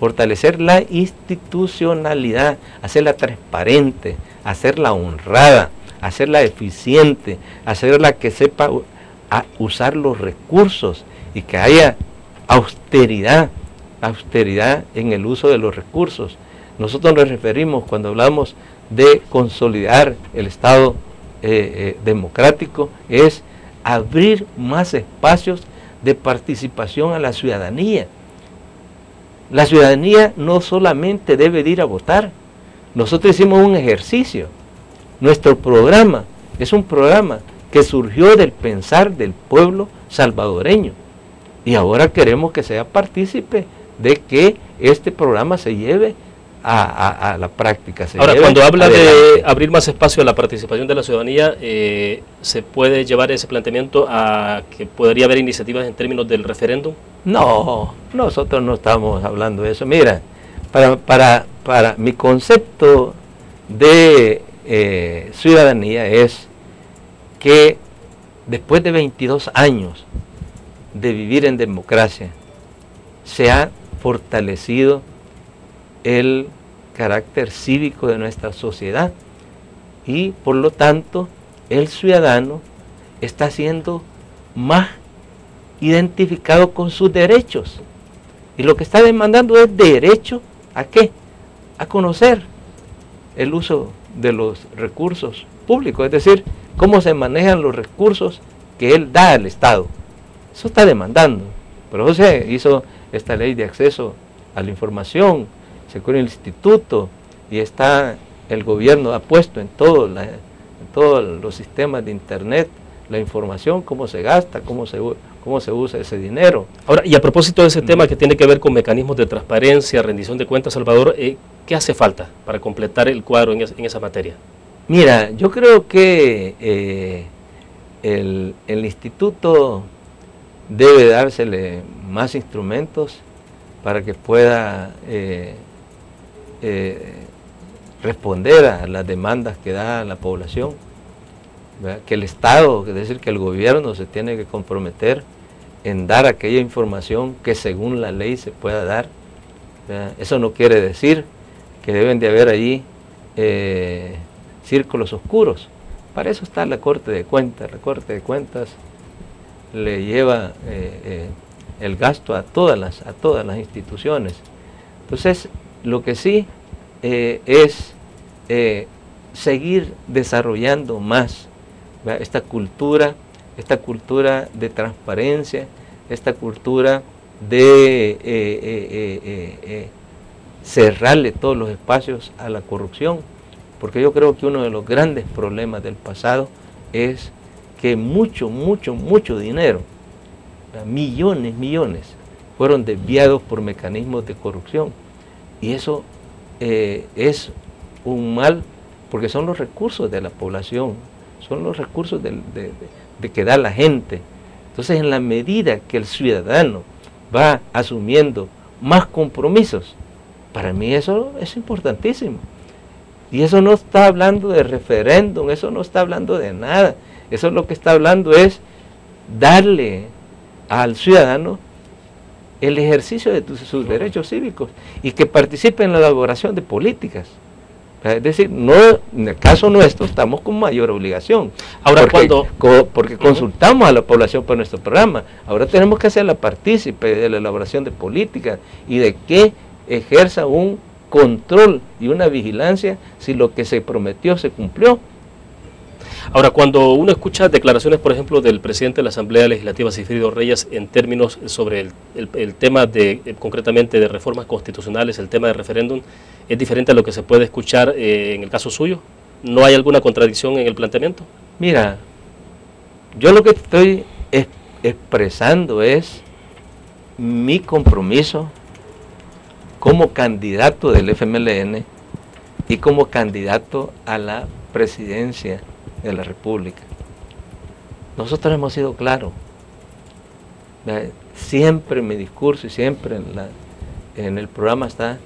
fortalecer la institucionalidad, hacerla transparente, hacerla honrada, hacerla eficiente, hacerla que sepa usar los recursos y que haya austeridad en el uso de los recursos. Nosotros nos referimos, cuando hablamos de consolidar el Estado democrático es abrir más espacios de participación a la ciudadanía. La ciudadanía no solamente debe de ir a votar. Nosotros hicimos un ejercicio. Nuestro programa es un programa que surgió del pensar del pueblo salvadoreño. Y ahora queremos que sea partícipe de que este programa se lleve a la práctica.
Ahora, cuando habla de abrir más espacio a la participación de la ciudadanía, ¿se puede llevar ese planteamiento a que podría haber iniciativas en términos del referéndum?
No, nosotros no estamos hablando de eso. Mira, para mi concepto de ciudadanía es que después de 22 años de vivir en democracia, se ha fortalecido el carácter cívico de nuestra sociedad y por lo tanto el ciudadano está siendo más identificado con sus derechos y lo que está demandando es derecho ¿a qué? A conocer el uso de los recursos públicos, es decir, cómo se manejan los recursos que él da al Estado. Eso está demandando. Por eso se hizo esta ley de acceso a la información, se creó el instituto y está el gobierno ha puesto en todos los sistemas de internet la información, cómo se gasta, cómo se usa ese dinero.
Ahora, y a propósito de ese tema que tiene que ver con mecanismos de transparencia, rendición de cuentas, Salvador, ¿qué hace falta para completar el cuadro en esa materia?
Mira, yo creo que el instituto debe dársele más instrumentos para que pueda responder a las demandas que da la población, ¿verdad? Que el Estado, es decir, que el gobierno se tiene que comprometer en dar aquella información que según la ley se pueda dar, ¿verdad? Eso no quiere decir que deben de haber allí círculos oscuros. Para eso está la Corte de Cuentas. La Corte de Cuentas le lleva el gasto a todas las instituciones. Entonces, lo que sí es seguir desarrollando más, ¿verdad? Esta cultura de transparencia, esta cultura de cerrarle todos los espacios a la corrupción, porque yo creo que uno de los grandes problemas del pasado es que mucho dinero, millones, fueron desviados por mecanismos de corrupción. Y eso es un mal, porque son los recursos de la población, son los recursos de que da la gente. Entonces, en la medida que el ciudadano va asumiendo más compromisos, para mí eso es importantísimo. Y eso no está hablando de referéndum, eso no está hablando de nada. Eso lo que está hablando es darle al ciudadano el ejercicio de sus derechos cívicos y que participe en la elaboración de políticas. Es decir, no, en el caso nuestro estamos con mayor obligación.
Ahora,
porque consultamos a la población por nuestro programa. Ahora tenemos que hacerla partícipe de la elaboración de políticas y de que ejerza un control y una vigilancia si lo que se prometió se cumplió.
Ahora, cuando uno escucha declaraciones, por ejemplo, del presidente de la Asamblea Legislativa, Sigfrido Reyes, en términos sobre el tema concretamente de reformas constitucionales, el tema de referéndum, ¿es diferente a lo que se puede escuchar en el caso suyo? ¿No hay alguna contradicción en el planteamiento?
Mira, yo lo que estoy expresando es mi compromiso como candidato del FMLN y como candidato a la presidencia de la República. Nosotros hemos sido claros. Siempre en mi discurso y siempre en el programa está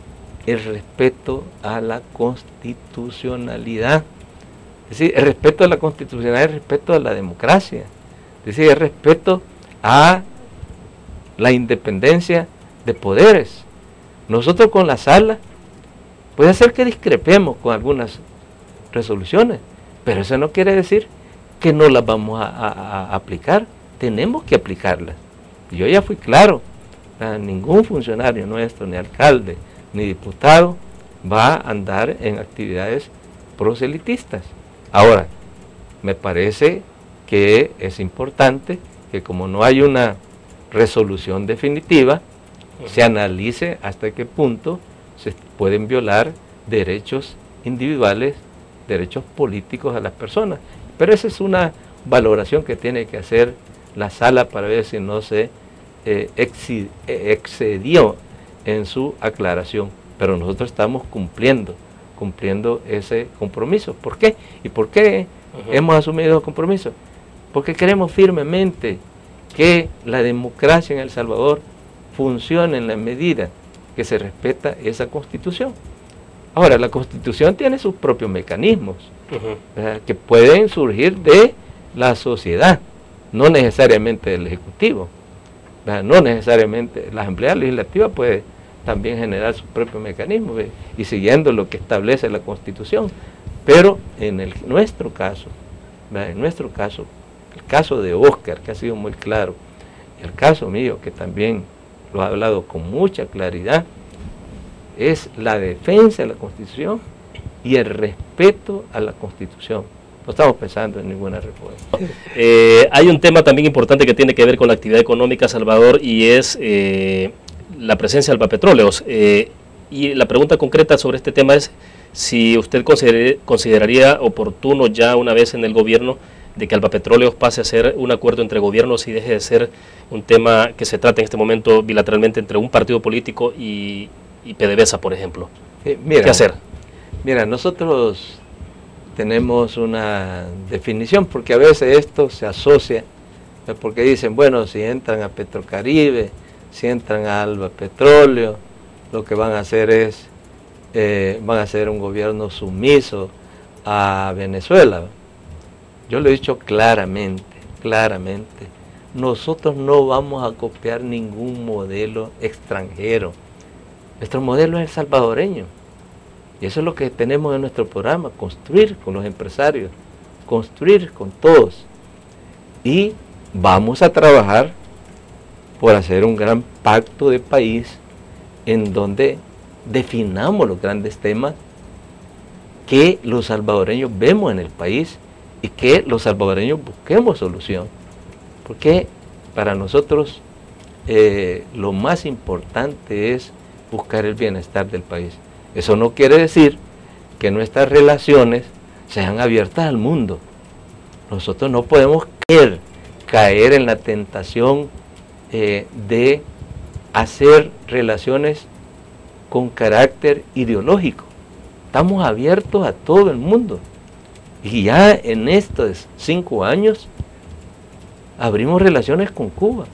el respeto a la constitucionalidad. Es decir, el respeto a la constitucionalidad, el respeto a la democracia. Es decir, el respeto a la independencia de poderes. Nosotros con la sala puede ser que discrepemos con algunas resoluciones, pero eso no quiere decir que no las vamos a aplicar. Tenemos que aplicarlas. Yo ya fui claro, ningún funcionario nuestro, ni alcalde, ni diputado, va a andar en actividades proselitistas. Ahora, me parece que es importante que, como no hay una resolución definitiva, se analice hasta qué punto se pueden violar derechos individuales, derechos políticos a las personas. Pero esa es una valoración que tiene que hacer la sala para ver si no se excedió en su aclaración. Pero nosotros estamos cumpliendo ese compromiso. ¿Por qué? ¿Y por qué hemos asumido el compromiso? Porque queremos firmemente que la democracia en El Salvador funcione en la medida que se respeta esa Constitución. Ahora, la Constitución tiene sus propios mecanismos que pueden surgir de la sociedad, no necesariamente del Ejecutivo. No necesariamente la Asamblea Legislativa puede también generar sus propios mecanismos y siguiendo lo que establece la Constitución. Pero en nuestro caso, el caso de Óscar, que ha sido muy claro, y el caso mío, que también lo ha hablado con mucha claridad, es la defensa de la Constitución y el respeto a la Constitución. No estamos pensando en ninguna reforma.
Hay un tema también importante que tiene que ver con la actividad económica, Salvador, y es la presencia del Alba-Petróleos. Y la pregunta concreta sobre este tema es si usted consideraría oportuno ya una vez en el gobierno de que Alba-Petróleos pase a ser un acuerdo entre gobiernos y deje de ser un tema que se trata en este momento bilateralmente entre un partido político y PDVSA, por ejemplo.
Mira,
¿qué hacer?
Mira, nosotros tenemos una definición, porque a veces esto se asocia, porque dicen, bueno, si entran a Petrocaribe, si entran a Alba Petróleo, lo que van a hacer es, van a hacer un gobierno sumiso a Venezuela. Yo lo he dicho claramente, nosotros no vamos a copiar ningún modelo extranjero. Nuestro modelo es el salvadoreño. Y eso es lo que tenemos en nuestro programa, construir con los empresarios, construir con todos. Y vamos a trabajar por hacer un gran pacto de país en donde definamos los grandes temas que los salvadoreños vemos en el país y que los salvadoreños busquemos solución. Porque para nosotros lo más importante es buscar el bienestar del país. Eso no quiere decir que nuestras relaciones sean abiertas al mundo. Nosotros no podemos caer en la tentación de hacer relaciones con carácter ideológico. Estamos abiertos a todo el mundo. Y ya en estos 5 años abrimos relaciones con Cuba.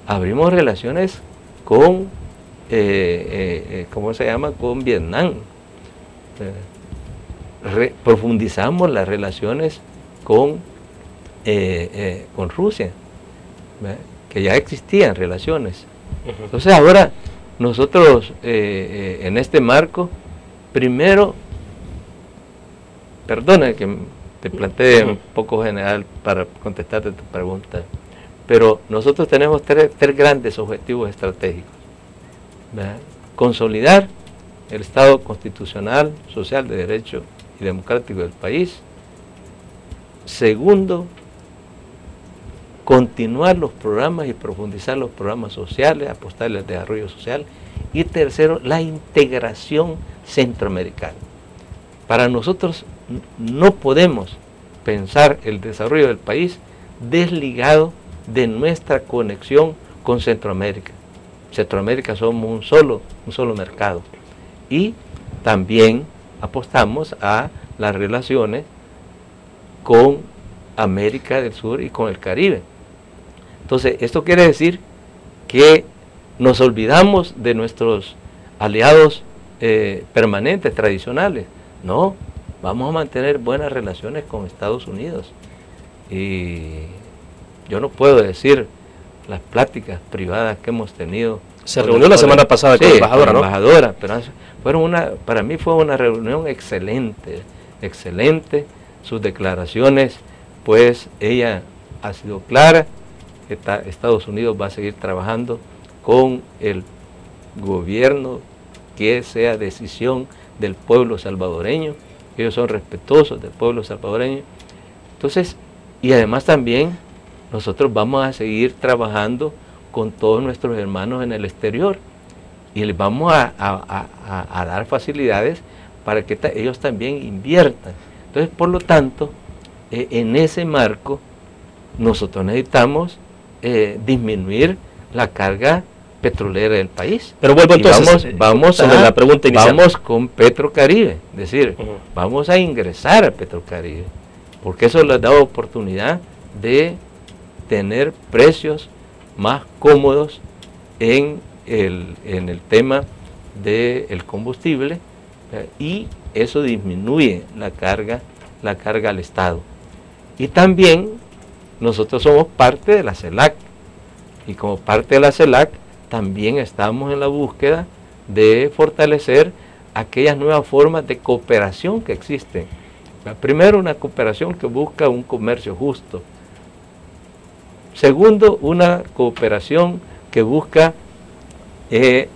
Abrimos relaciones con ¿cómo se llama? Con Vietnam. Profundizamos las relaciones con Rusia, que ya existían relaciones. Entonces ahora nosotros en este marco, primero, perdona que te plantee un poco general para contestarte tu pregunta, pero nosotros tenemos tres grandes objetivos estratégicos. Consolidar el Estado constitucional, social, de derecho y democrático del país. Segundo, continuar los programas y profundizar los programas sociales, apostarle al desarrollo social. Y tercero, la integración centroamericana. Para nosotros no podemos pensar el desarrollo del país desligado de nuestra conexión con Centroamérica. Centroamérica somos un solo mercado. Y también apostamos a las relaciones con América del Sur y con el Caribe. Entonces, esto quiere decir que nos olvidamos de nuestros aliados permanentes, tradicionales. No, vamos a mantener buenas relaciones con Estados Unidos. Y yo no puedo decir las pláticas privadas que hemos tenido.
Se reunió la semana pasada con la embajadora, ¿no?
Embajadora, pero para mí fue una reunión excelente. Sus declaraciones, pues ella ha sido clara, que Estados Unidos va a seguir trabajando con el gobierno que sea decisión del pueblo salvadoreño ellos son respetuosos del pueblo salvadoreño. Entonces, y además también nosotros vamos a seguir trabajando con todos nuestros hermanos en el exterior y les vamos a dar facilidades para que ellos también inviertan. Entonces, por lo tanto, en ese marco, nosotros necesitamos disminuir la carga petrolera del país.
Pero vuelvo entonces,
vamos
sobre la pregunta inicial.
Vamos con Petrocaribe, es decir, vamos a ingresar a Petrocaribe, porque eso les da oportunidad de tener precios más cómodos en el tema del combustible, y eso disminuye la carga al Estado. Y también nosotros somos parte de la CELAC, y como parte de la CELAC también estamos en la búsqueda de fortalecer aquellas nuevas formas de cooperación que existen. Primero, una cooperación que busca un comercio justo. Segundo, una cooperación que busca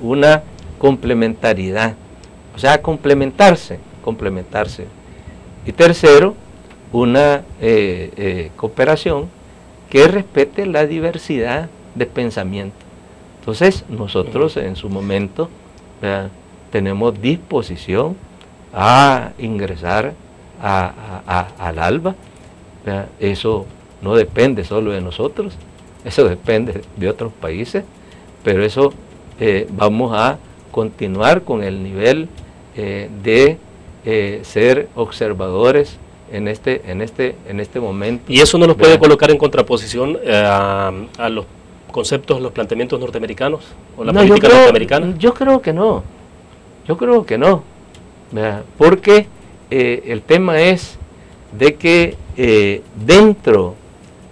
una complementariedad, o sea, complementarse. Y tercero, una cooperación que respete la diversidad de pensamiento. Entonces, nosotros en su momento tenemos disposición a ingresar al ALBA. Eso no depende solo de nosotros, eso depende de otros países, pero eso vamos a continuar con el nivel de ser observadores en este momento.
¿Y eso no nos puede colocar en contraposición a los conceptos, los planteamientos norteamericanos o la política norteamericana?
Yo creo que no, porque el tema es de que dentro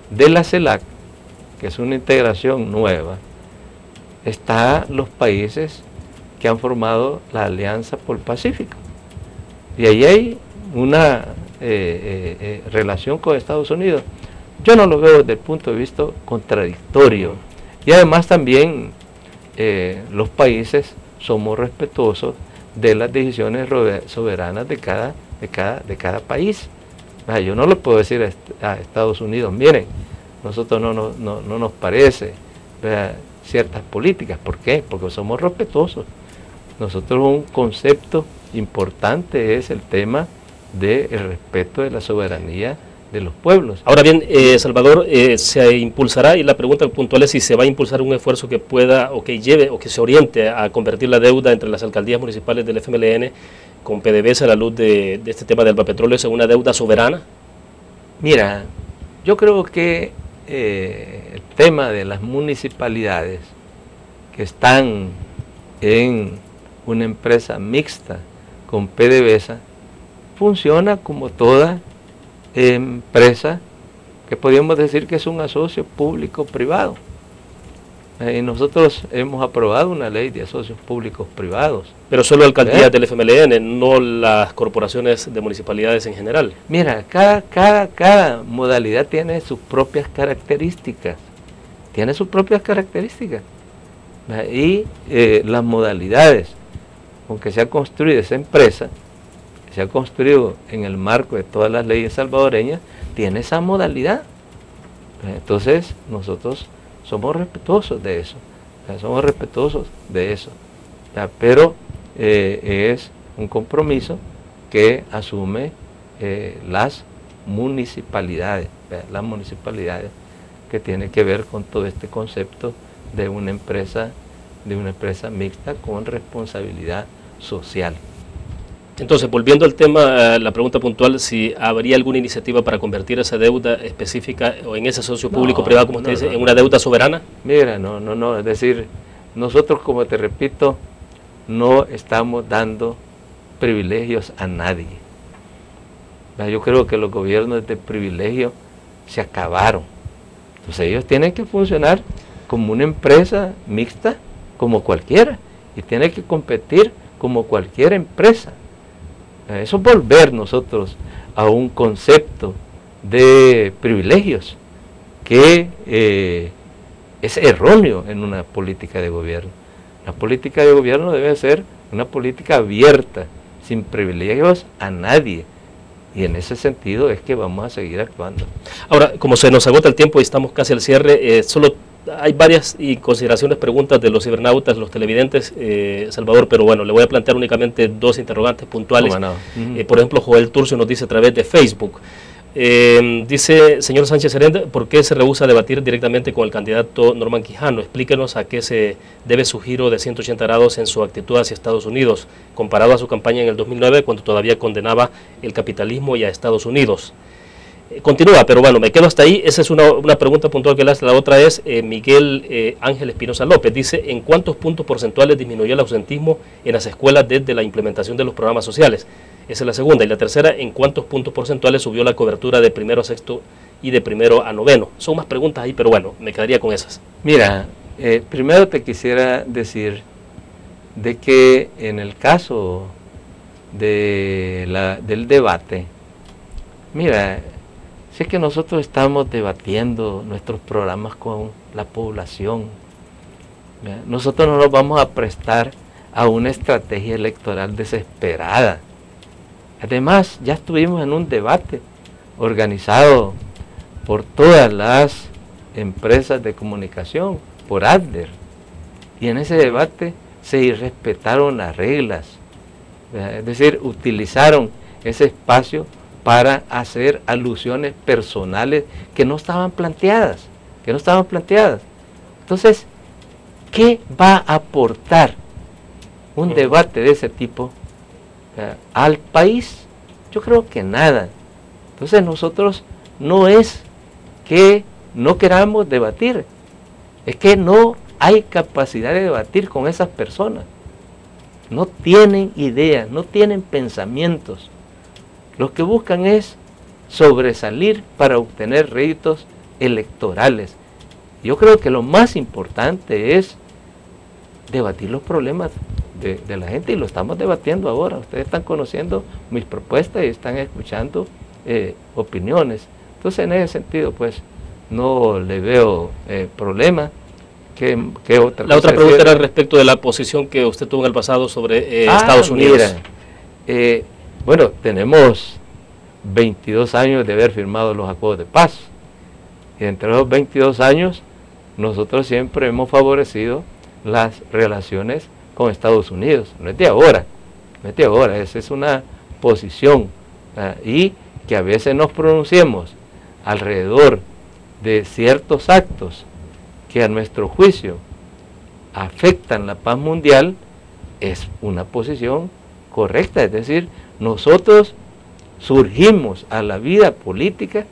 de la CELAC, que es una integración nueva, están los países que han formado la Alianza por el Pacífico, y ahí hay una relación con Estados Unidos. Yo no lo veo desde el punto de vista contradictorio, y además también los países somos respetuosos de las decisiones soberanas de cada país. Yo no le puedo decir a Estados Unidos, miren, nosotros no nos parece ciertas políticas. ¿Por qué? Porque somos respetuosos. Nosotros, un concepto importante es el tema del respeto de la soberanía de los pueblos.
Ahora bien, Salvador, se impulsará, y la pregunta puntual es si se va a impulsar un esfuerzo que pueda o que lleve o que se oriente a convertir la deuda entre las alcaldías municipales del FMLN con PDVSA a la luz de este tema del petróleo en una deuda soberana.
Mira, yo creo que el tema de las municipalidades que están en una empresa mixta con PDVSA funciona como toda empresa que podríamos decir que es un asocio público-privado. Nosotros hemos aprobado una ley de asocios públicos privados.
Pero solo alcaldías del FMLN, no las corporaciones de municipalidades en general.
Mira, cada modalidad tiene sus propias características. Y las modalidades con que se ha construido esa empresa, se ha construido en el marco de todas las leyes salvadoreñas, tiene esa modalidad. Entonces, nosotros somos respetuosos de eso, pero es un compromiso que asume las municipalidades, que tiene que ver con todo este concepto de una empresa mixta con responsabilidad social.
Entonces, volviendo al tema, la pregunta puntual, si habría alguna iniciativa para convertir esa deuda específica o en ese socio público-privado, como usted dice, en una deuda soberana.
Mira, no, es decir, nosotros, como te repito, no estamos dando privilegios a nadie. Yo creo que los gobiernos de privilegio se acabaron. Entonces ellos tienen que funcionar como una empresa mixta, como cualquiera, y tienen que competir como cualquier empresa. Eso es volver nosotros a un concepto de privilegios que es erróneo en una política de gobierno. La política de gobierno debe ser una política abierta, sin privilegios a nadie, Y en ese sentido es que vamos a seguir actuando.
Ahora, como se nos agota el tiempo y estamos casi al cierre, solo hay varias consideraciones, preguntas de los cibernautas, los televidentes, Salvador, pero bueno, le voy a plantear únicamente dos interrogantes puntuales.
No?
Por ejemplo, Joel Turcio nos dice a través de Facebook, dice, señor Sánchez Serén, ¿por qué se rehúsa a debatir directamente con el candidato Norman Quijano? Explíquenos a qué se debe su giro de 180 grados en su actitud hacia Estados Unidos, comparado a su campaña en el 2009, cuando todavía condenaba el capitalismo y a Estados Unidos. Continúa, pero bueno, me quedo hasta ahí. Esa es una pregunta puntual que le hace. La otra es Miguel Ángel Espinosa López. Dice, ¿en cuántos puntos porcentuales disminuyó el ausentismo en las escuelas desde la implementación de los programas sociales? Esa es la segunda. Y la tercera, ¿en cuántos puntos porcentuales subió la cobertura de primero a sexto y de primero a noveno? Son más preguntas ahí, pero bueno, me quedaría con esas.
Mira, primero te quisiera decir de que en el caso del debate, mira, sé que nosotros estamos debatiendo nuestros programas con la población. Nosotros no nos vamos a prestar a una estrategia electoral desesperada. Además, ya estuvimos en un debate organizado por todas las empresas de comunicación, por Adler, y en ese debate se irrespetaron las reglas, es decir, utilizaron ese espacio para hacer alusiones personales que no estaban planteadas, Entonces, ¿qué va a aportar un debate de ese tipo al país? Yo creo que nada. Entonces nosotros no es que no queramos debatir, es que no hay capacidad de debatir con esas personas. No tienen ideas, no tienen pensamientos. Lo que buscan es sobresalir para obtener réditos electorales. Yo creo que lo más importante es debatir los problemas de la gente, y lo estamos debatiendo ahora. Ustedes están conociendo mis propuestas y están escuchando opiniones. Entonces, en ese sentido, pues, no le veo problema. ¿Qué otra
La otra pregunta era respecto de la posición que usted tuvo en el pasado sobre Estados Unidos.
Mira, bueno, tenemos 22 años de haber firmado los acuerdos de paz. Y entre los 22 años, nosotros siempre hemos favorecido las relaciones con Estados Unidos. No es de ahora, esa es una posición. Y que a veces nos pronunciemos alrededor de ciertos actos que a nuestro juicio afectan la paz mundial, es una posición correcta. Es decir, nosotros surgimos a la vida política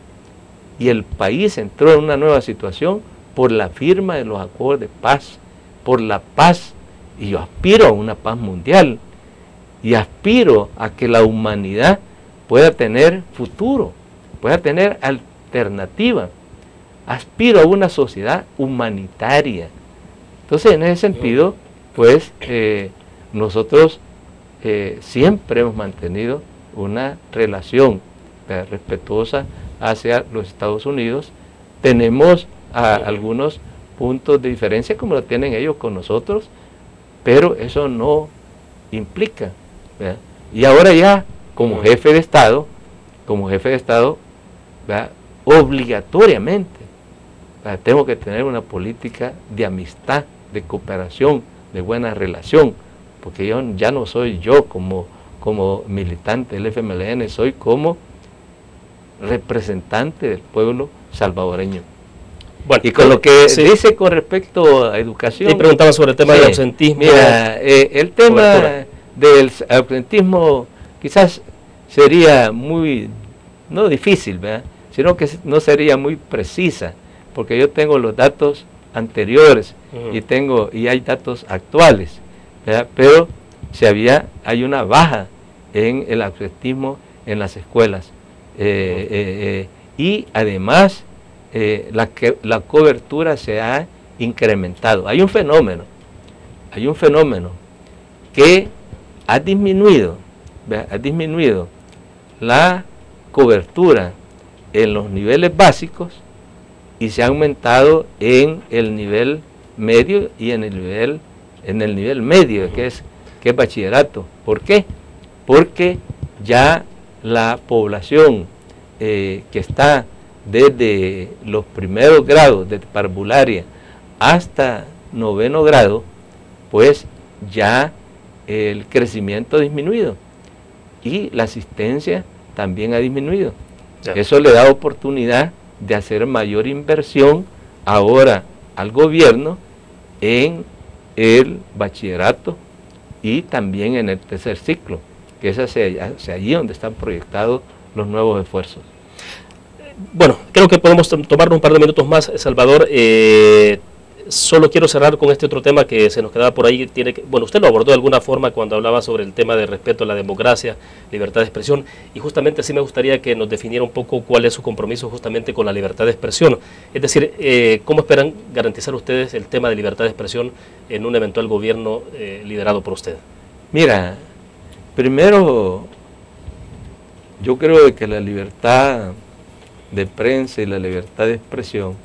y el país entró en una nueva situación por la firma de los acuerdos de paz, por la paz, y yo aspiro a una paz mundial y aspiro a que la humanidad pueda tener futuro, pueda tener alternativa. Aspiro a una sociedad humanitaria. Entonces, en ese sentido, pues, nosotros siempre hemos mantenido una relación respetuosa hacia los Estados Unidos. Tenemos algunos puntos de diferencia como lo tienen ellos con nosotros, pero eso no implica, ¿verdad? Y ahora ya, como jefe de Estado, ¿verdad?, obligatoriamente, ¿verdad?, tengo que tener una política de amistad, de cooperación, de buena relación, porque yo ya no soy yo como militante del FMLN, soy como representante del pueblo salvadoreño. Bueno, y con lo que dice con respecto a educación...
Y preguntaba sobre el tema del ausentismo.
Mira, el tema del ausentismo quizás sería muy, no difícil, ¿verdad?, sino que no sería muy precisa, porque yo tengo los datos anteriores y hay datos actuales, ¿verdad?, pero hay una baja en el ausentismo en las escuelas, y además la cobertura se ha incrementado. Hay un fenómeno que ha disminuido la cobertura en los niveles básicos y se ha aumentado en el nivel medio y en el nivel medio, que es bachillerato. ¿Por qué? Porque ya la población que está desde los primeros grados de parvularia hasta 9º grado, pues ya el crecimiento ha disminuido y la asistencia también ha disminuido. Ya. Eso le da oportunidad de hacer mayor inversión ahora al gobierno en el bachillerato y también en el tercer ciclo, que es hacia allí donde están proyectados los nuevos esfuerzos.
Bueno, creo que podemos tomarnos un par de minutos más, Salvador. Solo quiero cerrar con este otro tema que se nos quedaba por ahí. Bueno, usted lo abordó de alguna forma cuando hablaba sobre el tema de respeto a la democracia, libertad de expresión, y justamente sí me gustaría que nos definiera un poco cuál es su compromiso justamente con la libertad de expresión. Es decir, ¿cómo esperan garantizar ustedes el tema de libertad de expresión en un eventual gobierno liderado por usted?
Mira, primero, yo creo que la libertad de prensa y la libertad de expresión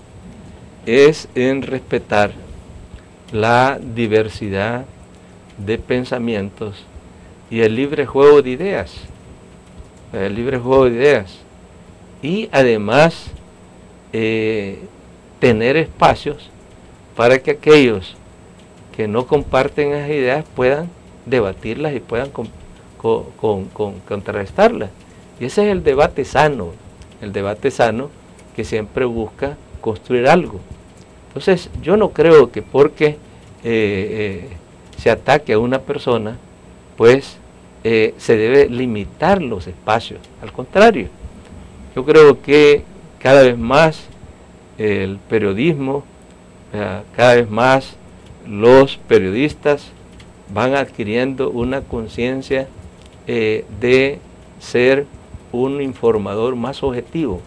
es en respetar la diversidad de pensamientos y el libre juego de ideas, y además tener espacios para que aquellos que no comparten esas ideas puedan debatirlas y puedan contrarrestarlas. Y ese es el debate sano que siempre busca construir algo. Entonces, yo no creo que porque se ataque a una persona, pues se debe limitar los espacios. Al contrario, yo creo que cada vez más el periodismo, cada vez más los periodistas van adquiriendo una conciencia de ser un informador más objetivo.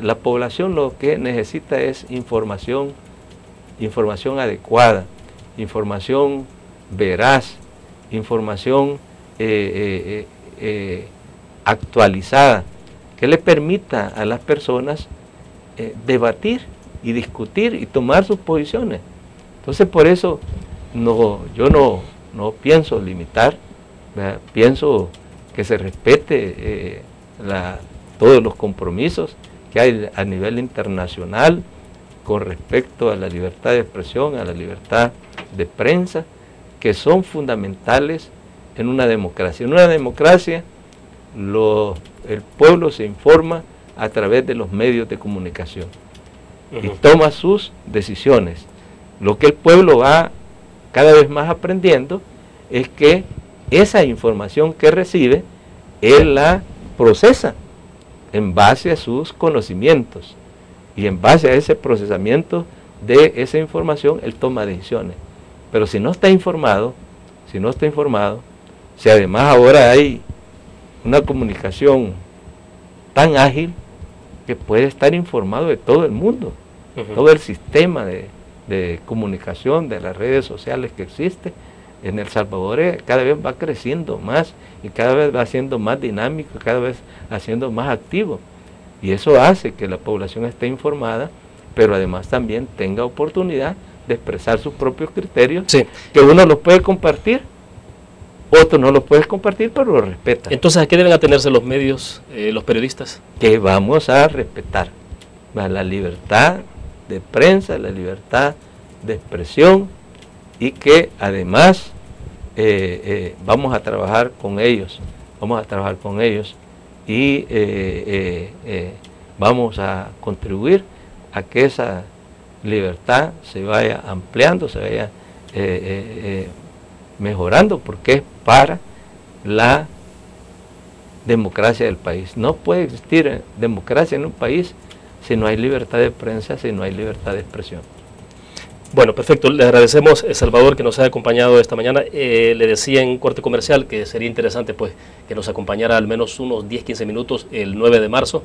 La población lo que necesita es información adecuada, información veraz, información actualizada, que le permita a las personas debatir y discutir y tomar sus posiciones. Entonces, por eso yo no pienso limitar, ¿verdad? Pienso que se respete todos los compromisos que hay a nivel internacional con respecto a la libertad de expresión, a la libertad de prensa, que son fundamentales en una democracia. En una democracia el pueblo se informa a través de los medios de comunicación y toma sus decisiones. Lo que el pueblo va cada vez más aprendiendo es que esa información que recibe, él la procesa en base a sus conocimientos, y en base a ese procesamiento de esa información él toma decisiones. Pero si no está informado, si además ahora hay una comunicación tan ágil que puede estar informado de todo el mundo, todo el sistema de comunicación, de las redes sociales que existe en El Salvador, cada vez va creciendo más y cada vez va siendo más dinámico, cada vez haciendo más activo. Y eso hace que la población esté informada, pero además también tenga oportunidad de expresar sus propios criterios, sí, que uno los puede compartir, otro no los puede compartir, pero lo respeta.
Entonces, ¿a qué deben atenerse los medios, los periodistas?
Que vamos a respetar la libertad de prensa, la libertad de expresión, y que además vamos a trabajar con ellos, y vamos a contribuir a que esa libertad se vaya ampliando, se vaya mejorando, porque es para la democracia del país. No puede existir democracia en un país si no hay libertad de prensa, si no hay libertad de expresión.
Bueno, perfecto. Le agradecemos, Salvador, que nos haya acompañado esta mañana. Le decía en corte comercial que sería interesante pues que nos acompañara al menos unos 10-15 minutos el 9 de marzo,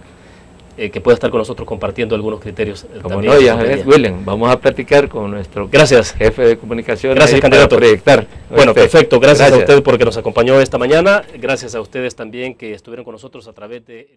que pueda estar con nosotros compartiendo algunos criterios.
Como no, ya es William, vamos a platicar con nuestro jefe de comunicación.
Gracias, candidato.
Para proyectar.
Bueno, perfecto. Gracias a usted porque nos acompañó esta mañana. Gracias a ustedes también que estuvieron con nosotros a través de la